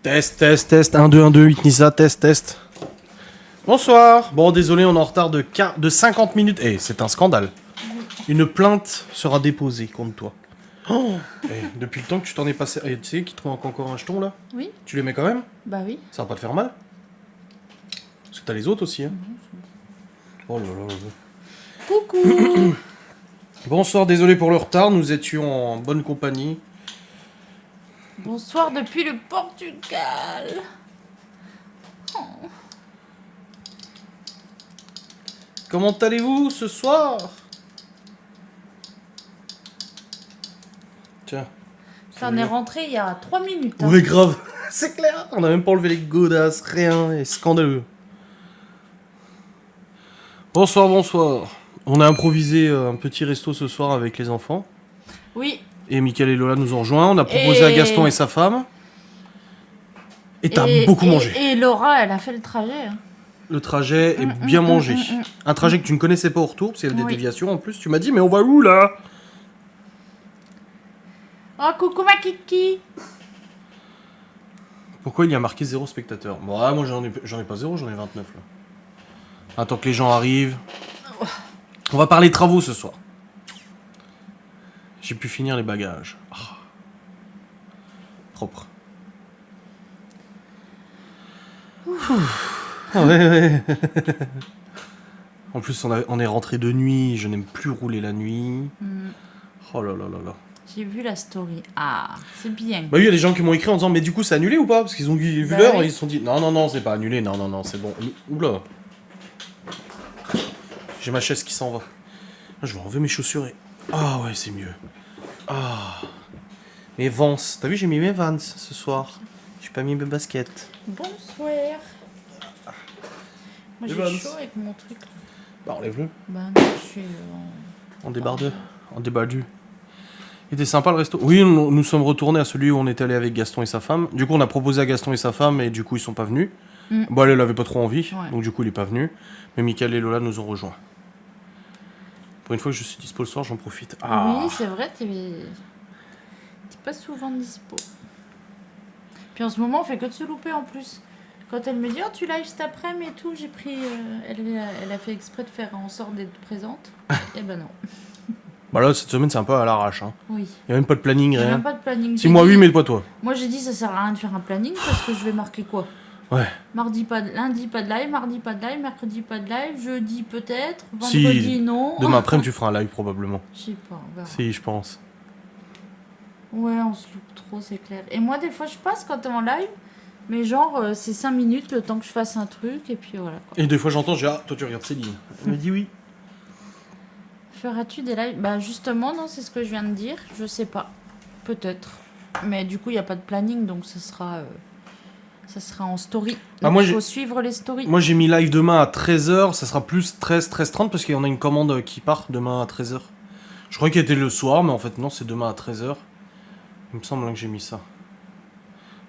Test, test, test, 1, 2, 1, 2, Itnisa, test, test. Bonsoir. Bon, désolé, on est en retard de 50 minutes. Eh, c'est un scandale. Une plainte sera déposée contre toi. Oh, depuis le temps que tu t'en es passé... tu sais qu'il te manque encore un jeton, là? Oui. Tu les mets quand même? Bah oui. Ça va pas te faire mal? Parce que t'as les autres aussi, hein. Oh là là là. Coucou. Bonsoir, désolé pour le retard, nous étions en bonne compagnie. Bonsoir depuis le Portugal. Oh. Comment allez-vous ce soir? Tiens. Ça en est rentré il y a 3 minutes. Hein. Oui, grave. C'est clair. On a même pas enlevé les godasses, rien. Et scandaleux. Bonsoir, bonsoir. On a improvisé un petit resto ce soir avec les enfants. Oui. Et Mickaël et Lola nous ont rejoints. On a proposé à Gaston et sa femme. Et t'as beaucoup mangé. Et Laura, elle a fait le trajet. Hein. Le trajet est bien mangé. Un trajet que tu ne connaissais pas au retour, parce qu'il y avait des déviations en plus. Tu m'as dit, mais on va où là? Oh, coucou ma kiki. Pourquoi il y a marqué 0 spectateur? Bon, moi j'en ai pas 0, j'en ai 29 là. Attends que les gens arrivent. On va parler travaux ce soir. J'ai pu finir les bagages. Oh. Propre. Ah ouais. En plus, on est rentré de nuit. Je n'aime plus rouler la nuit. Oh là là là là. J'ai vu la story. Ah, c'est bien. Bah oui, il y a des gens qui m'ont écrit en disant mais du coup c'est annulé ou pas? Parce qu'ils ont vu Bah l'heure oui. et ils se sont dit non c'est pas annulé, non c'est bon. Oula. J'ai ma chaise qui s'en va. Je vais enlever mes chaussures et... Ah ouais c'est mieux. Ah. Mes Vans. T'as vu j'ai mis mes Vans ce soir. J'ai pas mis mes baskets. Bonsoir. Moi Les j'ai Vans. chaud avec mon truc. Là. Bah enlève-le. Bah non, je suis En débardeux. En débardu. Il était sympa le resto. Oui, nous sommes retournés à celui où on était allé avec Gaston et sa femme. Du coup, on a proposé à Gaston et sa femme et du coup, ils sont pas venus. Bon, elle avait pas trop envie, donc du coup, il est pas venu. Mais Mickaël et Lola nous ont rejoints. Pour une fois que je suis dispo le soir, j'en profite. Ah. Oui, c'est vrai, t'es pas souvent dispo. Puis en ce moment, on fait que de se louper en plus. Quand elle me dit, oh, tu live cet après-midi et tout, j'ai pris. Elle a fait exprès de faire en sorte d'être présente. Et ben non. Bah là, cette semaine, c'est un peu à l'arrache. Hein. Oui. Il y a même pas de planning, Il n'y a rien. même pas de planning. Si moi, oui, mais pas toi. Moi, j'ai dit, ça sert à rien de faire un planning parce que je vais marquer quoi? Ouais. Lundi, pas de live. Mardi, pas de live. Mercredi, pas de live. Jeudi, peut-être. Vendredi, non. Demain après, tu feras un live probablement. Je sais pas, on verra. Si, je pense. Ouais, on se loupe trop, c'est clair. Et moi, des fois, je passe quand t'es en live, mais genre, c'est 5 minutes le temps que je fasse un truc, et puis voilà. Quoi. Et des fois, j'entends, je dis, ah, toi, tu regardes Céline. Elle me dit oui. Feras-tu des lives? Bah, justement, non, c'est ce que je viens de dire. Je sais pas. Peut-être. Mais du coup, il n'y a pas de planning, donc ça sera en story. Donc, moi, il faut suivre les stories. Moi, j'ai mis live demain à 13h. Ça sera plus 13h30 parce qu'il y en a une commande qui part demain à 13h. Je croyais qu'il était le soir, mais en fait, non, c'est demain à 13h. Il me semble que j'ai mis ça.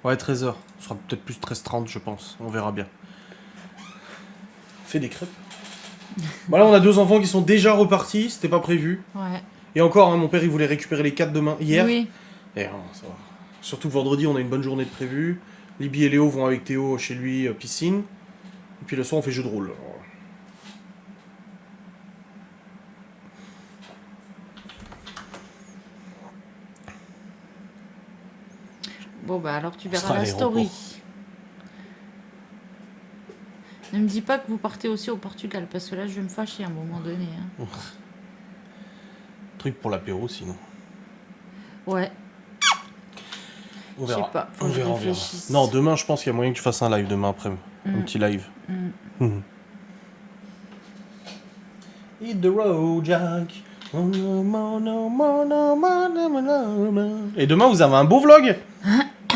Ouais, 13h. Ce sera peut-être plus 13h30, je pense. On verra bien. Fais des crêpes. Voilà, on a 2 enfants qui sont déjà repartis. C'était pas prévu. Ouais. Et encore, hein, mon père, il voulait récupérer les 4 demain, hier. Oui. Et ça va. Surtout que vendredi, on a une bonne journée de prévu. Libby et Léo vont avec Théo chez lui, piscine. Et puis le soir, on fait jeu de rôle. Bon, bah alors tu verras la story. Ne me dis pas que vous partez aussi au Portugal, parce que là, je vais me fâcher à un moment donné. Hein. Truc pour l'apéro, sinon. Ouais. On verra. Je sais pas, faut que je réfléchisse. Non, demain, je pense qu'il y a moyen que tu fasses un live demain après. Un petit live. Hit the road, Jack. Et demain, vous avez un beau vlog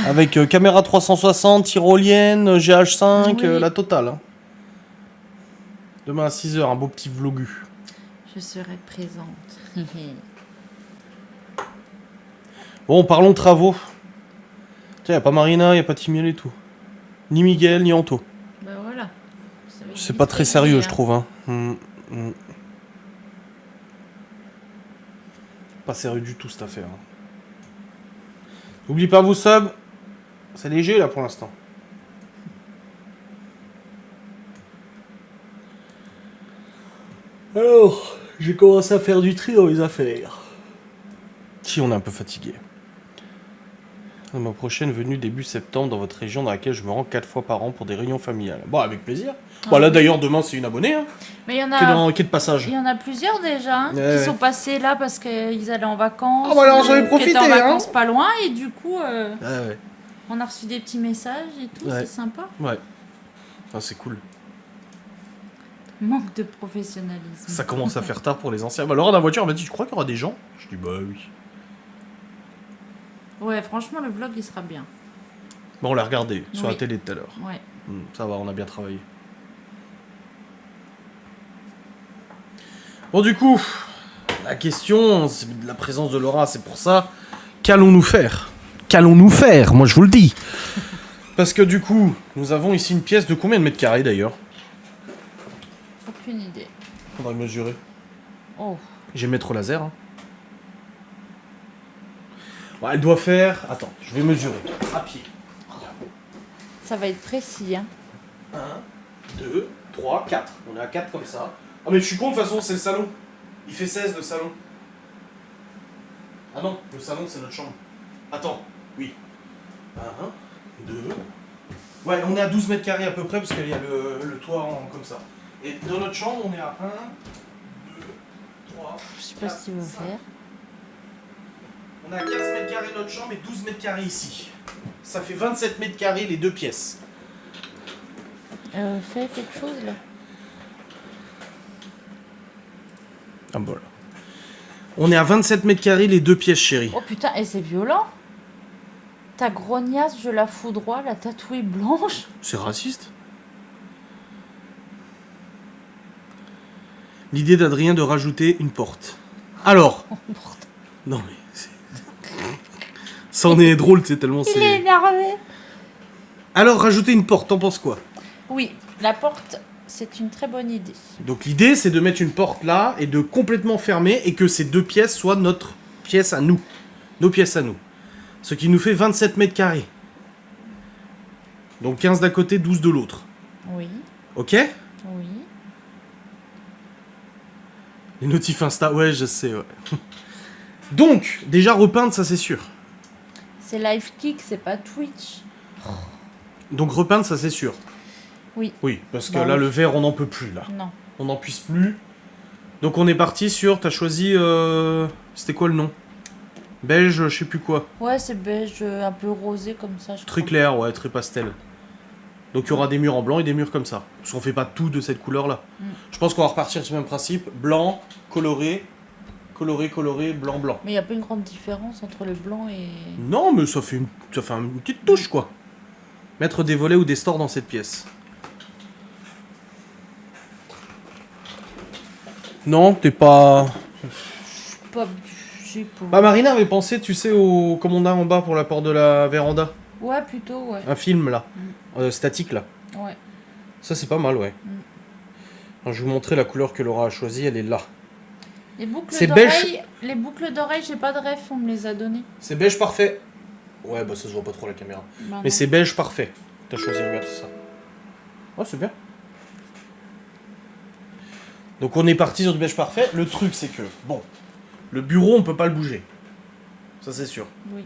avec caméra 360, tyrolienne, GH5, Oui. la totale. Hein. Demain à 6h, un beau petit vlogu. Je serai présente. Bon, parlons travaux. Tiens, y a pas Marina, y a pas Timiel et tout. Ni Miguel, ni Anto. Bah voilà. C'est pas très sérieux, je trouve. Hein. Pas sérieux du tout, cette affaire. N'oublie pas vos subs. C'est léger là pour l'instant. Alors, j'ai commencé à faire du tri dans les affaires. Si on est un peu fatigué. Ma prochaine venue début septembre dans votre région dans laquelle je me rends 4 fois par an pour des réunions familiales. Bon, avec plaisir. Bon, là d'ailleurs, demain c'est une abonnée hein, Mais il y en qui est de passage. il y en a plusieurs déjà hein, Ouais. qui sont passés là parce qu'ils allaient en vacances. Ah bah alors, j'en ai ou qui profité, étaient en hein. vacances pas loin et du coup, Ouais. on a reçu des petits messages et tout, Ouais. c'est sympa. Ouais. Ah, c'est cool. Manque de professionnalisme. Ça commence à faire tard pour les anciens. Bah, Laura dans la voiture elle m'a dit, tu crois qu'il y aura des gens? Je dis, bah oui. Ouais, franchement, le vlog il sera bien. Bon, on l'a regardé sur la Oui. télé tout à l'heure. Ouais. Ça va, on a bien travaillé. Bon, du coup, la question, c'est de la présence de Laura, c'est pour ça. Qu'allons-nous faire? Qu'allons-nous faire? Moi, je vous le dis. Parce que du coup, nous avons ici une pièce de combien de mètres carrés d'ailleurs? Aucune idée. Faudra mesurer. Oh. J'ai le mètre laser. Hein. Bon, elle doit faire. Attends, je vais mesurer. À pied. Ça va être précis, hein. 1, 2, 3, 4. On est à 4 comme ça. Ah, mais je suis con, de toute façon, c'est le salon. Il fait 16 le salon. Ah non, le salon, c'est notre chambre. Attends, oui. 1, 2. Ouais, on est à 12 mètres carrés à peu près, parce qu'il y a le toit comme ça. Et dans notre chambre, on est à 1, 2, 3. Je sais pas ce qu'il veut faire. On a 15 mètres carrés notre chambre et 12 mètres carrés ici. Ça fait 27 mètres carrés les deux pièces. Fais quelque chose là. Ah bon là. On est à 27 mètres carrés les deux pièces, chérie. Oh putain, et c'est violent. Ta grognasse, je la foudroie, la tatouée blanche. C'est raciste. L'idée d'Adrien de rajouter une porte. Alors. Non mais c'est... Ça en est drôle, c'est tellement Il est énervé. Alors, rajouter une porte, t'en penses quoi? Oui, la porte, c'est une très bonne idée. Donc l'idée, c'est de mettre une porte là et de complètement fermer et que ces deux pièces soient notre pièce à nous. Nos pièces à nous. Ce qui nous fait 27 mètres carrés. Donc 15 d'un côté, 12 de l'autre. Oui, Ok? oui. Les notifs Insta, ouais, je sais, ouais. Donc, déjà repeindre, ça c'est sûr. C'est LiveKick, c'est pas Twitch. Donc repeindre, ça c'est sûr. Oui. Oui, parce que Bah là, oui. le vert, on n'en peut plus, là. Non. On n'en puisse plus. Donc on est parti sur, t'as choisi, c'était quoi le nom? Beige, je sais plus quoi. Ouais, c'est beige, un peu rosé comme ça, je Très crois. clair, ouais, très pastel. Donc il y aura des murs en blanc et des murs comme ça. Parce qu'on fait pas tout de cette couleur-là. Je pense qu'on va repartir sur le même principe. Blanc, coloré, coloré, coloré, blanc, blanc. Mais il n'y a pas une grande différence entre le blanc et... Non, mais ça fait une petite touche, quoi. Mettre des volets ou des stores dans cette pièce. Non, t'es pas... Pas... Je sais pas. Bah Marina avait pensé, tu sais, au comme on a en bas pour la porte de la véranda. Ouais, plutôt, ouais. Un film, là. Statique, là. Ouais. Ça, c'est pas mal, ouais. Alors, je vais vous montrer la couleur que Laura a choisie, elle est là. Les boucles C'est d'oreilles, les boucles d'oreilles, j'ai pas de ref, on me les a données. C'est beige parfait. Ouais, bah ça se voit pas trop à la caméra. Bah Mais non. c'est beige parfait. T'as choisi, regarde ça. Oh, c'est bien. Donc on est parti sur du beige parfait. Le truc, c'est que, bon, le bureau, on peut pas le bouger. Ça, c'est sûr. Oui.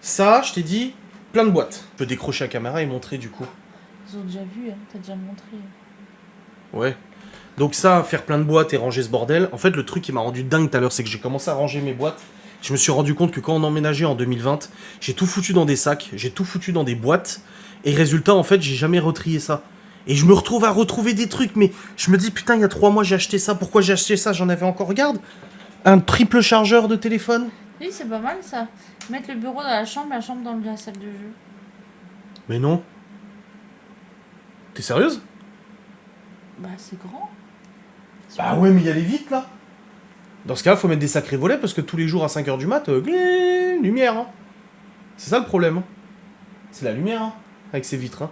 Ça, je t'ai dit, plein de boîtes. Je peux décrocher la caméra et montrer du coup. Ils ont déjà vu, hein. T'as déjà montré. Ouais. Donc ça, faire plein de boîtes et ranger ce bordel. En fait, le truc qui m'a rendu dingue tout à l'heure, c'est que j'ai commencé à ranger mes boîtes. Je me suis rendu compte que quand on emménageait en 2020, j'ai tout foutu dans des sacs, j'ai tout foutu dans des boîtes. Et résultat, en fait, j'ai jamais retrié ça. Et je me retrouve à retrouver des trucs, mais je me dis, putain, il y a 3 mois, j'ai acheté ça. Pourquoi j'ai acheté ça? J'en avais encore, regarde. Un triple chargeur de téléphone. Oui, c'est pas mal ça. Mettre le bureau dans la chambre dans la salle de jeu. Mais non. T'es sérieuse? Bah, c'est grand. Bah ouais, mais il y a les vitres, là. Dans ce cas-là, faut mettre des sacrés volets, parce que tous les jours à 5h du mat, lumière, hein. C'est ça le problème. Hein. C'est la lumière, hein, avec ces vitres. Hein.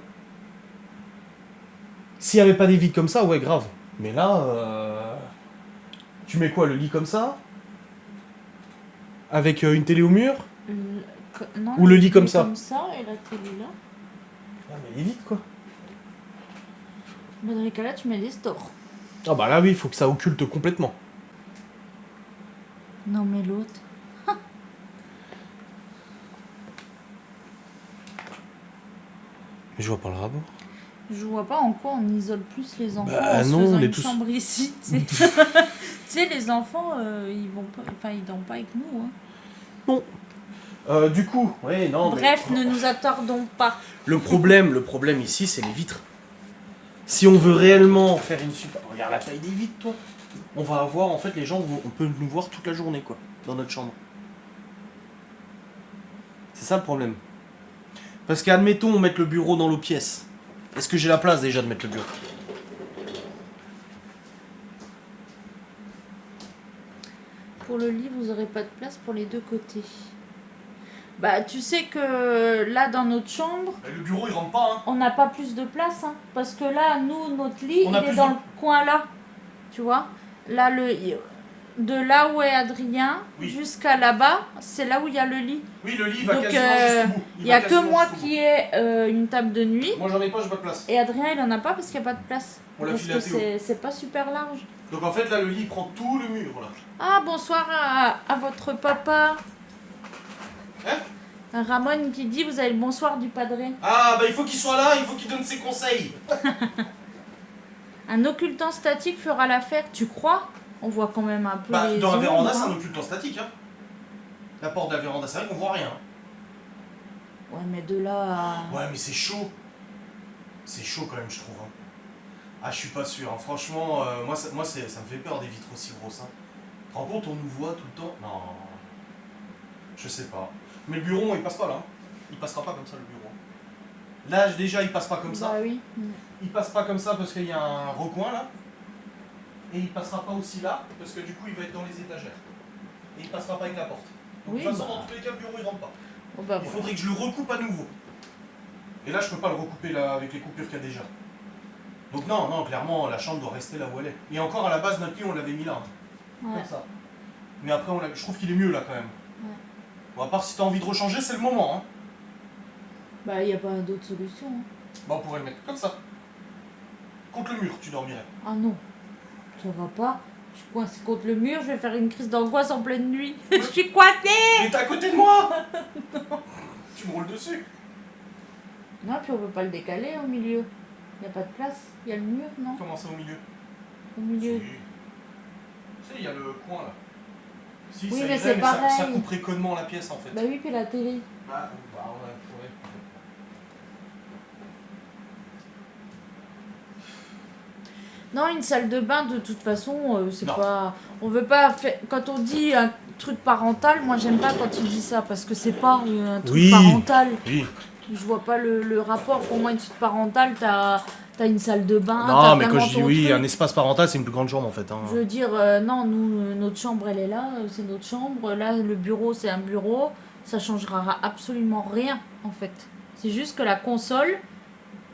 S'il n'y avait pas des vitres comme ça, ouais, grave. Mais là, tu mets quoi, le lit comme ça? Avec une télé au mur? Non, Ou le lit comme ça. Comme ça et la télé là. Ah, mais il est vide, quoi. Bah, dans les cas là, tu mets des stores. Ah bah là, oui, il faut que ça occulte complètement. Non, mais l'autre. Mais je vois pas le rapport. Je vois pas en quoi on isole plus les enfants Bah en se non, faisant on est une tous- chambre ici. Tu sais. Tu sais, les enfants, ils vont pas, enfin, ils dorment pas avec nous. Hein. Du coup, ouais, non, Bref, mais... ne nous attardons pas. Le problème ici, c'est les vitres. Si on veut réellement faire une super... Regarde la taille des vitres, toi. On va avoir, en fait, les gens, on peut nous voir toute la journée, quoi, dans notre chambre. C'est ça le problème. Parce qu'admettons, on mette le bureau dans l'autre pièce. Est-ce que j'ai la place déjà de mettre le bureau? Pour le lit, vous aurez pas de place pour les deux côtés. Bah, tu sais que là, dans notre chambre, Le bureau, il rentre pas, hein. on n'a pas plus de place. Hein, parce que là, nous, notre lit, On il a est plus dans de- le coin là. Tu vois? Là, de là où est Adrien Oui. jusqu'à là-bas, c'est là où il y a le lit. Oui, le lit Donc, il n'y a que moi qui ai une table de nuit. Moi, j'en ai pas, j'ai pas de place. Et Adrien, il en a pas parce qu'il n'y a pas de place. On l'a Parce filé que à Théo. c'est pas super large. Donc, en fait, là, le lit, il prend tout le mur, là. Ah, bonsoir à votre papa. Hein? Ramon qui dit vous avez le bonsoir du padré. Ah, bah, il faut qu'il soit là, il faut qu'il donne ses conseils. Un occultant statique fera l'affaire, tu crois? On voit quand même un peu Bah, les dans la ombres, véranda, hein. c'est un occultant statique, hein. La porte de la véranda, c'est vrai qu'on voit rien. Ouais, mais de là à... Ouais, mais c'est chaud. C'est chaud quand même, je trouve. Hein. Ah, je suis pas sûr. Hein. Franchement, ça me fait peur des vitres aussi grosses. Hein. Tu te rends compte, on nous voit tout le temps? Non. Je sais pas. Mais le bureau, il passe pas là. Hein. Il passera pas comme ça, le bureau. Là, déjà, il passe pas comme ça. Bah oui. Il passe pas comme ça parce qu'il y a un recoin là. Et il passera pas aussi là parce que du coup, il va être dans les étagères. Et il passera pas avec la porte. Donc, Oui, de toute façon, bah. dans tous les cas, le bureau, il rentre pas. Oh, bah, Il voilà. faudrait que je le recoupe à nouveau. Et là, je peux pas le recouper là, avec les coupures qu'il y a déjà. Donc non, clairement, la chambre doit rester là où elle est. Et encore, à la base, notre lit, on l'avait mis là. Hein, Ouais. comme ça. Mais après, je trouve qu'il est mieux là quand même. Ouais. Bon, à part si t'as envie de rechanger, c'est le moment. Hein. Bah, il n'y a pas d'autre solution. Hein. Bah, on pourrait le mettre comme ça. Contre le mur, tu dormirais. Ah non, ça va pas. Je suis coincée contre le mur, je vais faire une crise d'angoisse en pleine nuit. Je suis coincée. Mais t'es à côté de moi. Tu me roules dessus. Non, puis on peut pas le décaler au milieu. Il n'y a pas de place. Il y a le mur, non? Comment ça au milieu? Au milieu. Tu sais, il y a le coin là. Si, Oui, ça mais irait, c'est ça pareil. couperait connement la pièce en fait. Bah oui, puis la télé. Ah, bah ouais. Non, une salle de bain, de toute façon, c'est Non. pas. On veut pas faire. Quand on dit un truc parental, moi j'aime pas quand tu dis ça parce que c'est pas un truc Oui. parental. Oui. Je vois pas le rapport. Pour moi, une suite parentale, t'as une salle de bain. Non, t'as mais quand vraiment je dis ton oui, truc. un espace parental, c'est une plus grande chambre en fait. Hein. Je veux dire, non, nous, notre chambre, elle est là, c'est notre chambre. Là, le bureau, c'est un bureau. Ça changera absolument rien, en fait. C'est juste que la console.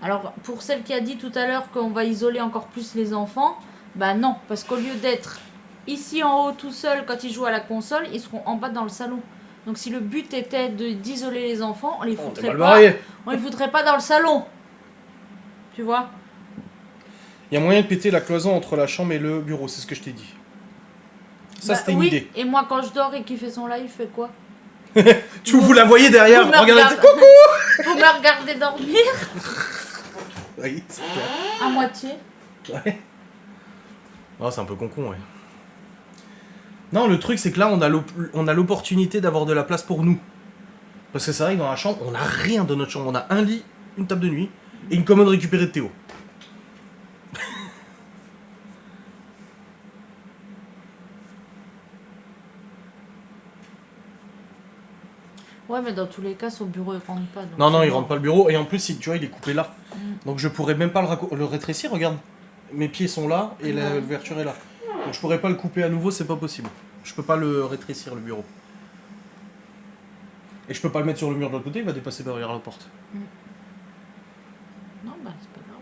Alors, pour celle qui a dit tout à l'heure qu'on va isoler encore plus les enfants, bah non, parce qu'au lieu d'être ici en haut tout seul quand ils jouent à la console, ils seront en bas dans le salon. Donc, si le but était d'isoler les enfants, on les Oh, t'es foutrait mal pas. barré. On les foutrait pas dans le salon. Tu vois? Il y a moyen de péter la cloison entre la chambre et le bureau, c'est ce que je t'ai dit. Ça, Bah c'était une oui. idée. Et moi, quand je dors et qu'il fait son live, il fait quoi? Vous la voyez derrière? Vous me Regardez. regardez- Coucou. Vous me regardez dormir Oui, c'est clair. à moitié. Ouais. Oh, c'est un peu con-con, ouais. Non, le truc, c'est que là, on a l'opportunité d'avoir de la place pour nous. Parce que c'est vrai que dans la chambre, on n'a rien dans notre chambre. On a un lit, une table de nuit et une commode récupérée de Théo. Ouais, mais dans tous les cas, son bureau, il rentre pas. donc Non, c'est il bon. rentre pas le bureau. Et en plus, tu vois, il est coupé là. Mm. Donc je pourrais même pas le rétrécir, regarde. Mes pieds sont là et l'ouverture est là. Donc je pourrais pas le couper à nouveau, c'est pas possible. Je peux pas le rétrécir, le bureau. Et je peux pas le mettre sur le mur de l'autre côté, il va dépasser derrière la porte. Non, bah, c'est pas grave.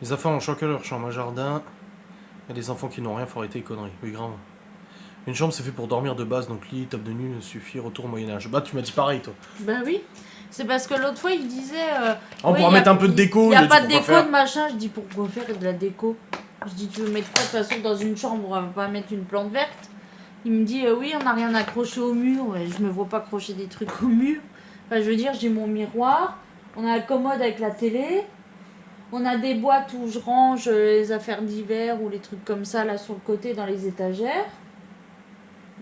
Les enfants ont chacun leur chambre, un jardin. Il y a des enfants qui n'ont rien, faut arrêter les conneries. Oui, grave. Une chambre, c'est fait pour dormir de base, donc lit, table de nuit suffit, retour au Moyen-Âge. Bah, tu m'as dit pareil, toi. Bah oui. C'est parce que l'autre fois, il disait. On ouais, pourra mettre un peu de déco. Il n'y a dit, pas de pourquoi déco faire de machin. Je dis pourquoi faire de la déco. Je dis tu veux mettre quoi de toute façon dans une chambre, on va pas mettre une plante verte. Il me dit oui, on n'a rien accroché au mur. Ouais, je me vois pas accrocher des trucs au mur. Enfin, je veux dire, j'ai mon miroir, on a la commode avec la télé, on a des boîtes où je range les affaires d'hiver ou les trucs comme ça là sur le côté dans les étagères.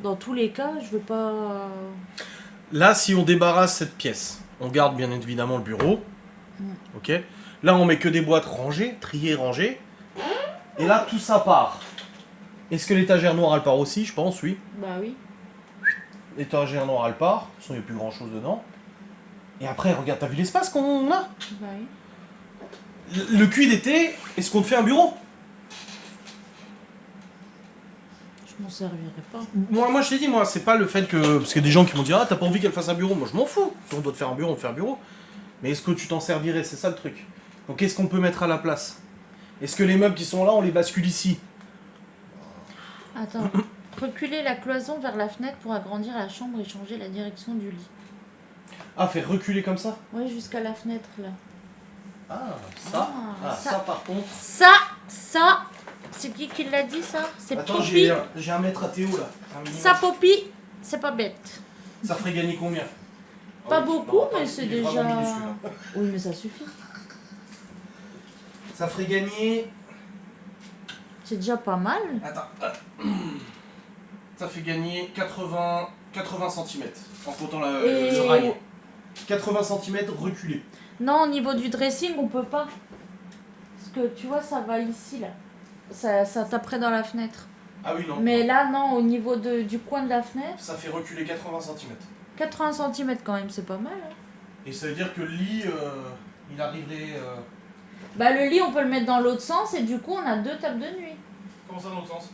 Dans tous les cas, je veux pas. Là, si on débarrasse cette pièce, on garde bien évidemment le bureau. Ok. Là, on met que des boîtes rangées, triées, rangées. Et là, tout ça part. Est-ce que l'étagère noire, elle part aussi? Je pense, oui. Bah oui. L'étagère noire, elle part. De toute façon, il n'y a plus grand chose dedans. Et après, regarde, t'as vu l'espace qu'on a? Bah oui. Le cul d'été, est-ce qu'on te fait un bureau? Je m'en servirai pas. Moi, je t'ai dit, moi, c'est pas le fait que. Parce qu'il y a des gens qui m'ont dit, ah, t'as pas envie qu'elle fasse un bureau? Moi, je m'en fous. Si on doit te faire un bureau, on te fait un bureau. Mais est-ce que tu t'en servirais? C'est ça le truc. Donc, qu'est-ce qu'on peut mettre à la place? Est-ce que les meubles qui sont là, on les bascule ici? Attends. Reculer la cloison vers la fenêtre pour agrandir la chambre et changer la direction du lit. Ah, faire reculer comme ça? Ouais, jusqu'à la fenêtre là. Ah, ça. Ça, par contre. Ça, c'est qui l'a dit ça? C'est Attends, Poppy. j'ai un mètre à Théo là. Un minimum. Ça, Poppy, c'est pas bête. Ça ferait gagner combien? Pas Ah oui, beaucoup, non, attends, mais c'est il est déjà. vraiment minuscule, hein. Oui, mais ça suffit. Ça ferait gagner. C'est déjà pas mal. Attends. Ça fait gagner 80 cm en comptant le rail. 80 cm reculé. Non, au niveau du dressing, on peut pas. Parce que tu vois, ça va ici là. Ça taperait dans la fenêtre. Ah oui, non. Mais là, non, au niveau du coin de la fenêtre, Ça fait reculer 80 cm. 80 cm quand même, c'est pas mal. Hein. Et ça veut dire que le lit, il arriverait. Bah, le lit, on peut le mettre dans l'autre sens et du coup, on a 2 tables de nuit. Comment ça dans l'autre sens?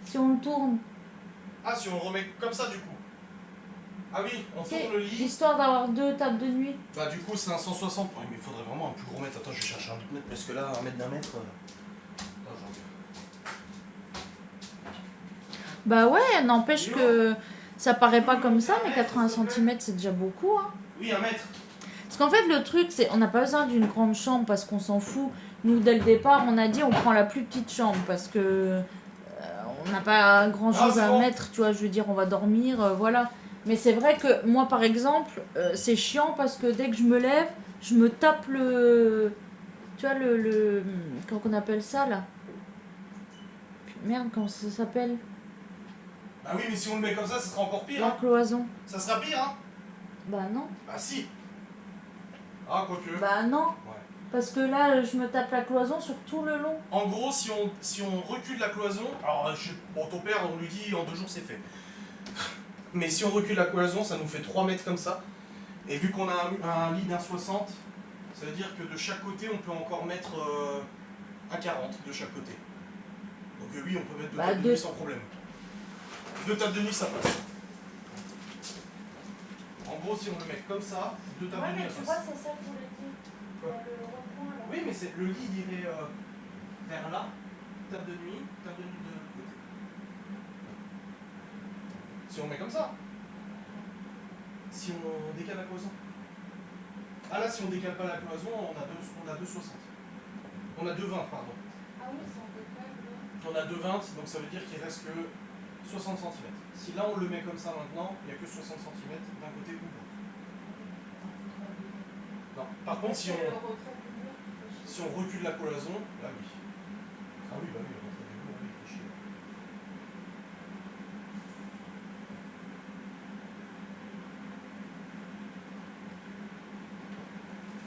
Si on le tourne. Ah, si on le remet comme ça du coup. Ah oui, on C'est tourne le lit. histoire d'avoir 2 tables de nuit. Bah du coup c'est un 160. Ouais, mais il faudrait vraiment un plus gros mètre. Attends, je vais chercher un autre mètre parce que là, un mètre d'un mètre. Attends, Bah ouais, n'empêche que ça paraît pas comme ça, mais 80 cm c'est déjà beaucoup. Hein. Oui, un mètre. Parce qu'en fait, le truc, c'est on n'a pas besoin d'une grande chambre parce qu'on s'en fout. Nous, dès le départ, on a dit on prend la plus petite chambre parce que on n'a pas grand chose à mettre, tu vois. Je veux dire, on va dormir, voilà. Mais c'est vrai que moi, par exemple, c'est chiant parce que dès que je me lève, je me tape le. Tu vois, comment on appelle ça là? Merde, comment ça s'appelle? Bah oui, mais si on le met comme ça sera encore pire. La Hein. cloison. Ça sera pire, hein. Bah non. Ah si. Ah, quoique. Bah non. Ouais. Parce que là, je me tape la cloison sur tout le long. En gros, si on recule la cloison, alors bon, ton père, on lui dit en 2 jours c'est fait. Mais si on recule la cloison, ça nous fait 3 mètres comme ça. Et vu qu'on a un lit d'un 60, ça veut dire que de chaque côté, on peut encore mettre un 40 de chaque côté. Donc oui, on peut mettre 2 tables de nuit sans problème. 2 tables de nuit, ça passe. En gros, si on le met comme ça, 2 tables de nuit, ça passe. c'est ça que je voulais dire. Quoi? Oui, mais le lit il irait vers là, table de nuit de l'autre côté. Si on met comme ça. Si on décale la cloison. Ah là, si on décale pas la cloison, on a 2,60. On a 2,20, pardon. Ah oui, c'est en décale. On a 2,20, donc ça veut dire qu'il reste que 60 cm. Si là on le met comme ça maintenant, il n'y a que 60 cm d'un côté ou de l'autre. Non. Par contre, si on recule la cloison, là oui. Ah oui, bah oui, on rentre des murs, oui, il fait chier.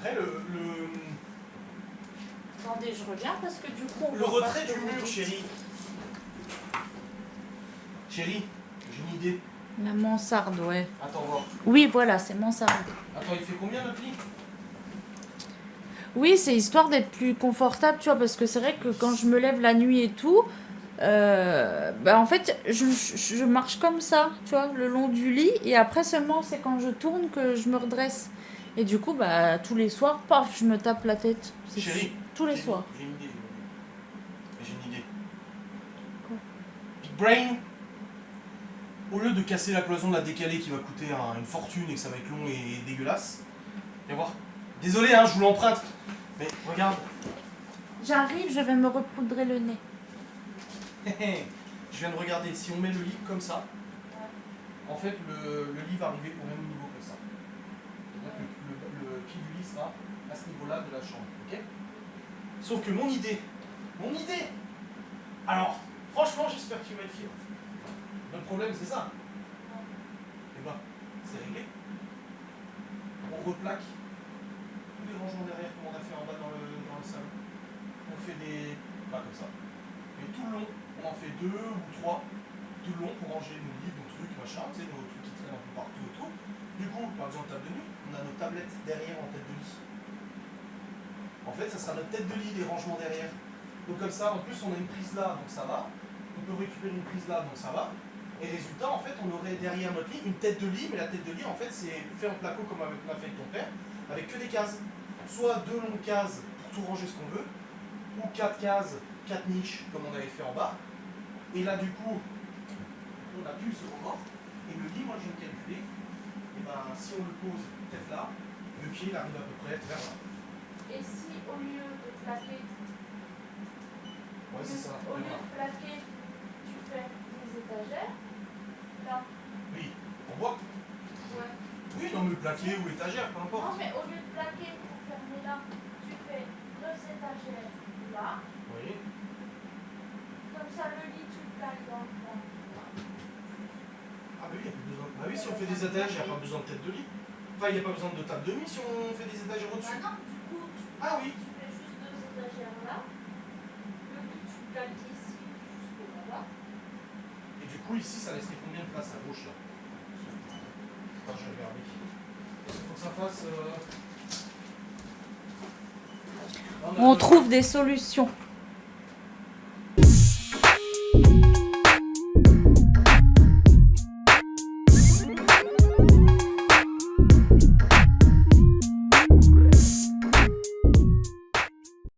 Après, Attendez, je reviens parce que du coup. le retrait du mur, chérie. Chérie, j'ai une idée. La mansarde, ouais. Attends, voir. Oui, voilà, c'est mansarde. Attends, il fait combien notre lit? Oui, c'est histoire d'être plus confortable, tu vois, parce que c'est vrai que quand je me lève la nuit et tout, bah en fait, je marche comme ça, tu vois, le long du lit, et après seulement c'est quand je tourne que je me redresse. Et du coup, bah tous les soirs, paf, je me tape la tête. C'est Chérie, tous les soirs. J'ai une idée. J'ai une idée. Big brain. au lieu de casser la cloison, de la décaler qui va coûter une fortune et que ça va être long et dégueulasse, viens voir. Désolé, hein, je vous l'emprunte, mais regarde. J'arrive, je vais me repoudrer le nez. Je viens de regarder, si on met le lit comme ça, en fait le lit va arriver au même niveau que ça. Donc le pied du lit sera à ce niveau-là de la chambre, ok? Sauf que mon idée, alors franchement j'espère que tu vas être fier. Le problème c'est ça. Et ben, c'est réglé. On replaque tous les rangements derrière comme on a fait en bas dans le salon. On fait des... pas comme ça. Mais tout le long, on en fait 2 ou 3 tout le long pour ranger nos livres, nos trucs, machin, tu sais, nos trucs qui traînent un peu partout et tout. Du coup, par exemple, table de nuit, on a nos tablettes derrière en tête de lit. En fait, ça sera notre tête de lit, les rangements derrière. Donc comme ça, en plus, on a une prise là, donc ça va. On peut récupérer une prise là, donc ça va. Et résultat, en fait, on aurait derrière notre lit une tête de lit, mais la tête de lit, en fait, c'est fait en placo comme on a fait avec ton père, avec que des cases. Soit 2 longues cases pour tout ranger ce qu'on veut, ou 4 cases, 4 niches, comme on avait fait en bas. Et là, du coup, on a plus ce rebord. Et le lit, moi, je viens de calculer. Et ben, si on le pose peut-être là, le pied, il arrive à peu près vers là. Et si au lieu de plaquer, Ouais, c'est ça. au lieu de plaquer, tu fais des étagères, là. Oui, en bois. Ouais. Oui, non, mais plaqué ou étagère, peu importe. Non, mais au lieu de plaquer pour fermer là, tu fais 2 étagères là. Oui. Comme ça, le lit, tu le plaques dans le fond. Ah, bah oui, il n'y a plus besoin. Bah oui, si on fait des étagères, il n'y a pas besoin de tête de lit. Enfin, il n'y a pas besoin de table de nuit si on fait des étagères au-dessus. Bah non, du coup, Ah oui. tu fais juste 2 étagères là. Le lit, tu le plaques ici jusqu'au là-bas. Et du coup, ici, ça laisserait combien de place à gauche là? Attends, je vais regarder. Parce qu'il faut que ça fasse. On trouve des solutions.